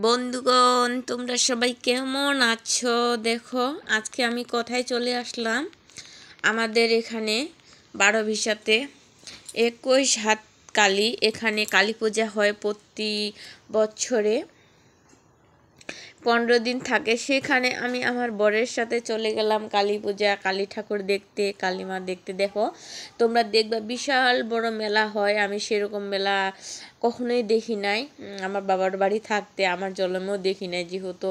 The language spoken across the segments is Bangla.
বন্ধুগণ, তোমরা সবাই কেমন আছো? দেখো, আজকে আমি কোথায় চলে আসলাম। আমাদের এখানে 12 21 হাত কালী, এখানে কালী পূজা হয় প্রতি বছরে 15 দিন থাকে। সেখানে আমি আমার বরের সাথে চলে গেলাম কালী পূজা, কালী ঠাকুর দেখতে, কালী মা দেখতে। দেখো, তোমরা দেখবা বিশাল বড় মেলা হয়। আমি সেরকম মেলা কখনোই দেখি নাই। আমার বাবার বাড়ি থাকতে আমার জন্মেও দেখি নাই, যেহেতু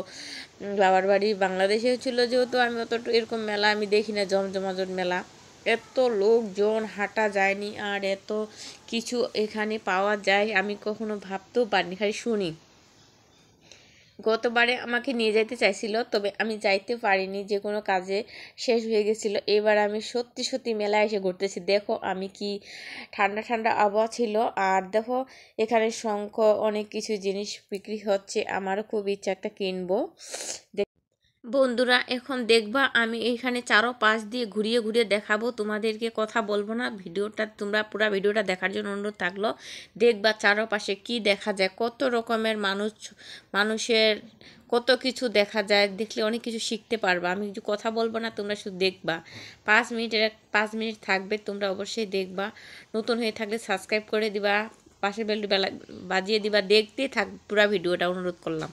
বাবার বাড়ি বাংলাদেশে ছিল, যেহেতু আমি অতটুকু এরকম মেলা আমি দেখি না। জমজমাজট মেলা, এত লোকজন, হাঁটা যায়নি, আর এত কিছু এখানে পাওয়া যায় আমি কখনো ভাবতেও পারিনি, খালি শুনি। গতবারে আমাকে নিয়ে যেতে চাইছিল, তবে আমি যাইতে পারিনি, যে কোনো কাজে শেষ হয়ে গেছিলো। এবার আমি সত্যি সত্যি মেলায় এসে ঘুরতেছি। দেখো, আমি কি ঠান্ডা ঠান্ডা আবহাওয়া ছিল। আর দেখো, এখানে শঙ্খ, অনেক কিছু জিনিস বিক্রি হচ্ছে। আমারও খুব ইচ্ছা একটা কিনবো। বন্ধুরা, এখন দেখবা আমি এখানে চারোপাশ দিয়ে ঘুরিয়ে ঘুরিয়ে দেখাবো তোমাদেরকে, কথা বলবো না। তোমরা পুরো ভিডিওটা দেখার জন্য অনুরোধ থাকলো। দেখবা চারোপাশে কি দেখা যায়, কত রকমের মানুষের কত কিছু দেখা যায়। দেখলে অনেক কিছু শিখতে পারবা। আমি কিছু কথা বলবো না, তোমরা শুধু দেখবা। 5 মিনিট থাকবে, তোমরা অবশ্যই দেখবা। নতুন হয়ে থাকলে সাবস্ক্রাইব করে দিবা, পাশের বেলটি বাজিয়ে দিবা। দেখতে থাক পুরো ভিডিওটা, অনুরোধ করলাম।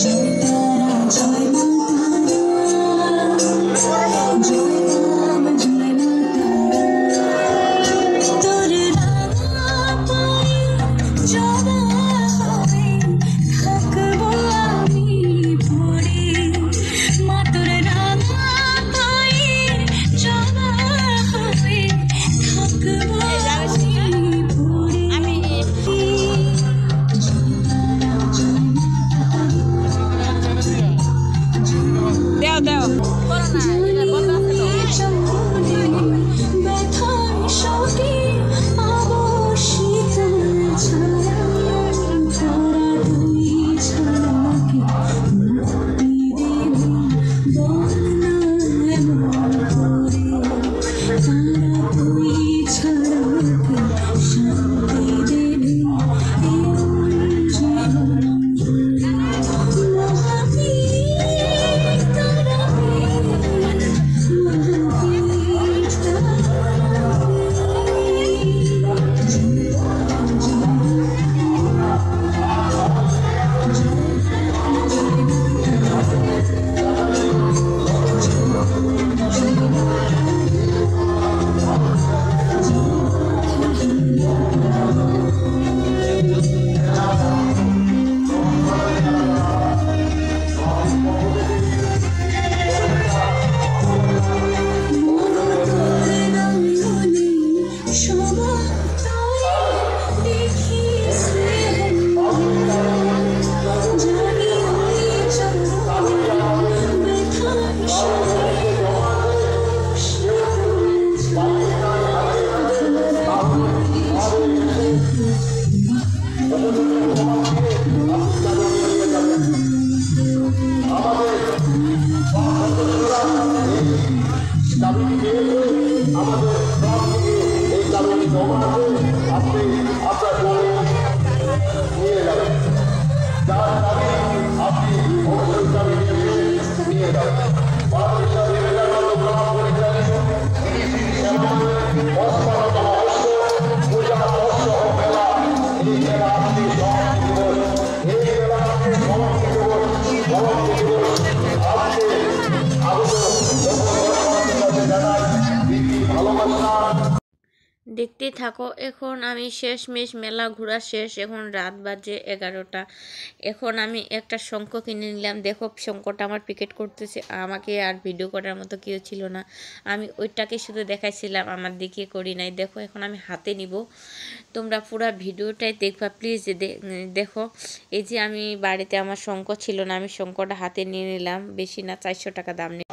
জয় তারা, জয় মা তারা। দেও দেখতে থাকো। এখন আমি শেষমেশ মেলা ঘোরা শেষ, এখন রাত বাজে 11টা। এখন আমি একটা শঙ্খ কিনে নিলাম। দেখো শঙ্খটা আমার পিকেট করতেছে, আমাকে আর ভিডিও করার মতো কেউ ছিল না, আমি ওইটাকে শুধু দেখাইছিলাম, আমার দিকে করি নাই। দেখো এখন আমি হাতে নিব, তোমরা পুরো ভিডিওটাই দেখবা প্লিজ। দেখো এই যে আমি বাড়িতে আমার শঙ্খ ছিল না, আমি শঙ্খটা হাতে নিয়ে নিলাম, বেশি না 400 টাকা দাম নিয়ে।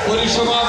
পরিষেবা